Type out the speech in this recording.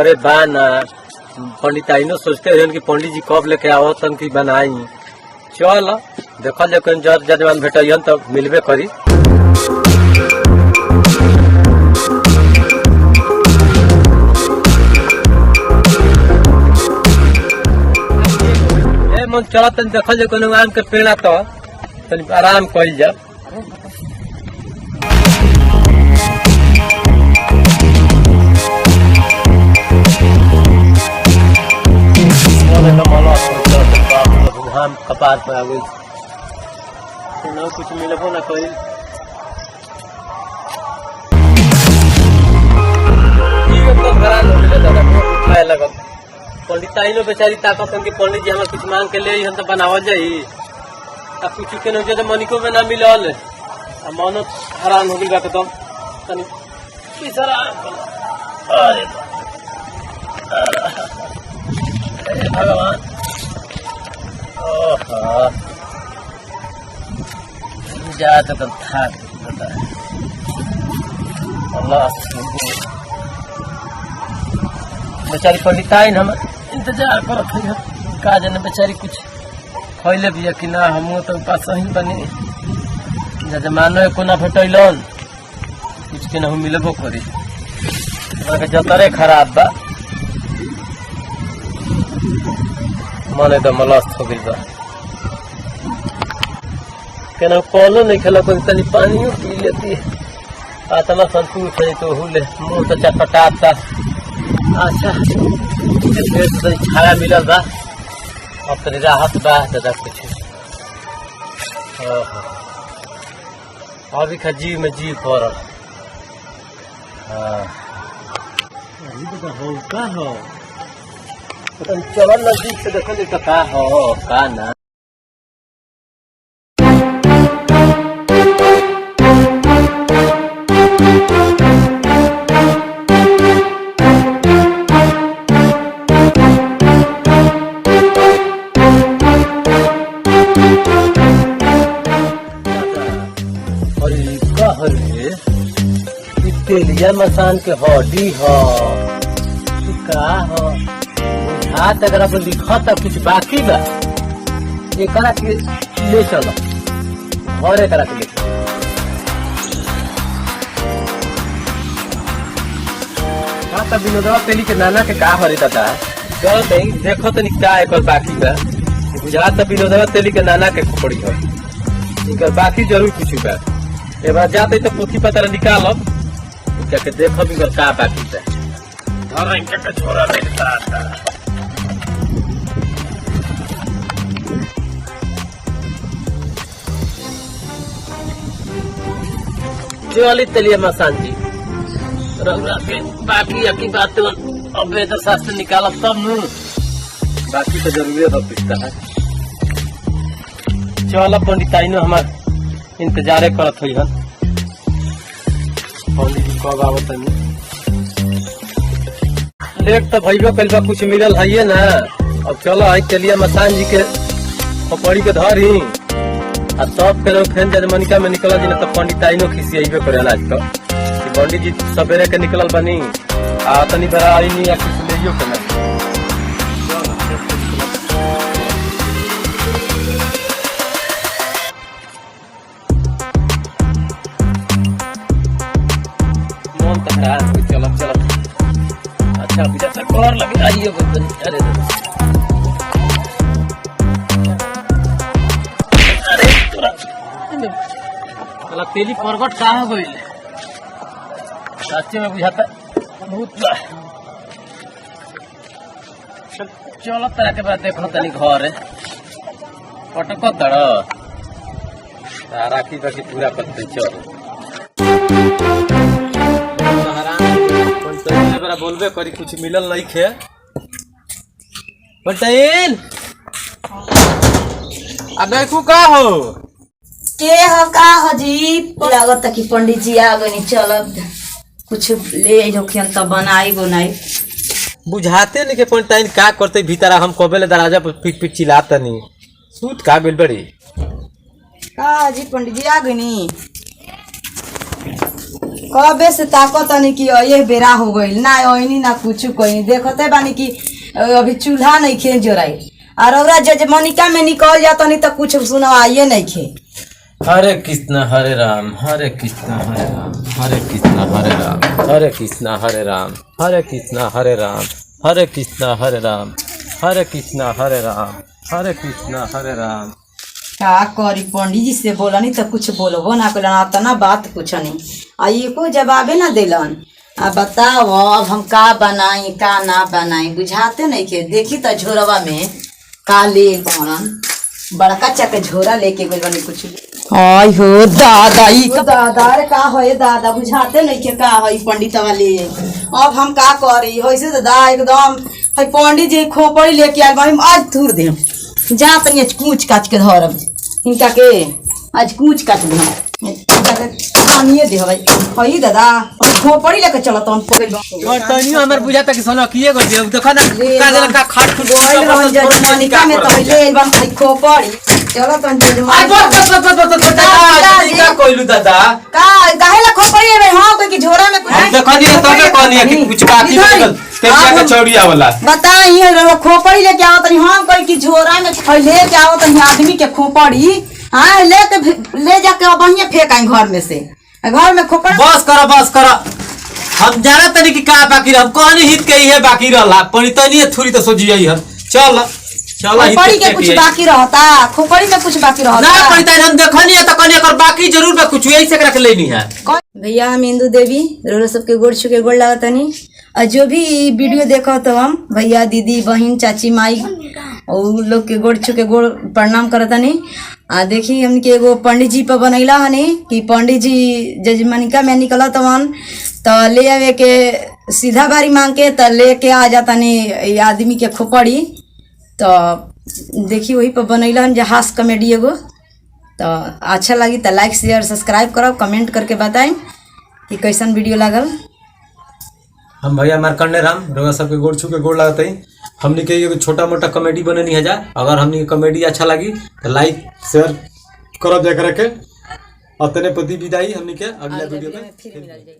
घरे बाना पंडिताइनो सोचते रहे कि पंडित जी कब लेके आवतन की बनाई। चल देखल जाए कहीं जज जजमान भेटन तो मिलबे करी। मन चला तन देखल जाए कहीं आम के पेड़ा तो तनी आराम कइल जा। हम कपार पर आ गई न कुछ मिलबो न करी। पंडिताइनो बेचारी ताकत कि पंडित जी हमें कुछ मांग के ले हम तो बनावल जाई आ कुछ के न तो मनिको में ना मिलल आ मनो हैरान हो गई एकदम तनी किसरा। अरे भगवान जा तो था बेचारी पंडिताइन हम इंतजार कर का जाने बेचारी कुछ खैले भी कि ना। हम तो पास ही बनी जमानो को ना भेटलन कुछ के ना मिलबो करी जतरे खराब बा मन एकदम मलस्त हो गई बा। केना कॉलो नहीं खेला कोई तनी पानियो पी लेती आत्मा संतुष्ट है तो हुले मुंह तो चटपटाता। अच्छा फिर तो छाया मिलल बा अब तनी राहत बा दादा कुछ अभी खा जीव में जीव पड़ल। हाँ हो का हो चल नजदीक से देखो तो का हो का ना। तेलिया मसान के हड्डी हो का हो हाथ अगर आप लिखा था कुछ बाकी बा एकरा के ले चलो और एकरा के ले हाँ तब विनोदवा तेली के नाना के का हरी दादा चलो नहीं देखो तो निकटा एक बाकी बा बुझा तब विनोदवा तेली के नाना के खोपड़ी हो इनका बाकी जरूर कुछ बा। एक बार जाते तो पोथी पत्र निकालब जाके देखो भी का बाकी है छोरा चली तलिए मसान जी के बाकी की बात अब वेद शास्त्र निकालब तब न बाकी तो जरूरी हो पिछता है। चल पंडिताइनो हमार इंतजारे करत हुई हन पंडित जी कब आवत लेट तो भैया कल बा कुछ मिलल है ना। अब चलो आई चलिए मसान जी के खोपड़ी के धर ही आ सब फेन जजमनिका में निकल जी तो पंडिताइनो खिसियाबे करेला आज तो पंडित जी सवेरे के निकलल बनी आ तनी बड़ा आई नहीं कुछ लेइयो के ना। चलो चलो अच्छा बिना तक और लगे आइए अरे अरे तेली प्रगट का हो गई सच्चे में बुझाता बहुत चलो तरह के बाद देखो तनी घर है पटको तड़ राखी बाकी पूरा करते चलो बोलबे करी कुछ मिलल नहीं खे पंडिताइन अब देखू का हो के हो का हो जी लागत कि पंडित जी आ गए चल कुछ ले जोखियन तब बनाई बुझाते नहीं के पंडिताइन का करते भीतर हम कबे दरवाजा पर पिक पिक चिल्लाता नहीं सूत का बिल बड़ी का जी पंडित जी आ गए कबे से ताकत नहीं कि ये बेरा हो गई ना ओइनी ना कुछ कोई देखते बानी कि अभी चूल्हा नहीं खे जोराई और ओकरा जजमनिका में निकल जाता नहीं तो कुछ सुनवाइए नहीं खे। हरे कृष्णा हरे राम हरे कृष्णा हरे राम हरे कृष्णा हरे राम हरे कृष्णा हरे राम हरे कृष्णा हरे राम हरे कृष्णा हरे राम हरे कृष्णा हरे राम हरे कृष्णा हरे राम। का करी पंडित जी से बोलनी तो कुछ बोलबो ना कलन तना बात पूछनी आ एको जवाबे ना दिलन। अब बताओ अब हम का बनाई का ना बनाई बुझाते नहीं के देखी तो झोरवा में का ले पड़न बड़का चक झोरा लेके गइल बनी कुछ आई हो दादा ई दादा रे का होए दादा बुझाते नहीं के का होई पंडित वाले अब हम का करी होइसे दादा एकदम है पंडित जी खोपड़ी लेके आइल बानी आज थूर दे जा तनी कूच काच के धरब इनका के आज कूच काच दे पानिए दे भाई हई दादा खोपड़ी लेके चलत हम और तनियो हमर बुझाता कि सोना किए गइल देखो ना का देला का खाट खुट गोइल रह जजमानिका में तो ले बन खाई खोपड़ी चलो तन जजमान का कोइलू दादा का काहेला खोपड़ी में हां कोई की झोरा में कुछ देखो नहीं तबे कहनी कि कुछ बाकी निकल तेरिया का चौड़िया वाला बताई रे खोपड़ी लेके आओ तनी हम कोई की झोरा में लेके आओ तनी आदमी के खोपड़ी हां ले जाके बढ़िया फेंकाई घर में से घर में खोपड़ी बस करो हम जाना तनी कि का बाकी हम कहनी हित के है बाकी रहला पड़ी तनी थोड़ी तो सोची जाई हम चल खोपड़ी के कुछ बाकी रहता खोपड़ी में कुछ बाकी रहता ना पड़ी त हम देखनी है त कनी कर बाकी जरूर बा कुछ यही से रख लेनी है। भैया हम इंदू देवी रोरो सबके गोड़ छुके गोड़ लागतनी और जो भी वीडियो देखो तो हम भैया दीदी बहन चाची माई और लोग के गोड़ छुके गोड़ प्रणाम करतनी आ देखी हमके एगो पंडित जी पर बनैला हनी कि पंडित जी जजमानिका में निकलत हन तो ले आवे के सीधा बारी मांग के तो लेके आ जातनी आदमी के खोपड़ी तो देखी वही पर बनैला हन जहाज कॉमेडी एगो तो अच्छा लगी तो लाइक शेयर सब्सक्राइब करो कमेंट करके बताएं कि कैसन वीडियो लागल। हम भैया मारकंडे राम रोगा सबके गोड़ छू के गोड़ लागत है हमने के एगो छोटा मोटा कॉमेडी बननी है जा अगर हमने कॉमेडी अच्छा लगी तो लाइक शेयर करो जा करके अतने पति विदाई हमने के अगला वीडियो में फिर मिल जाएगी।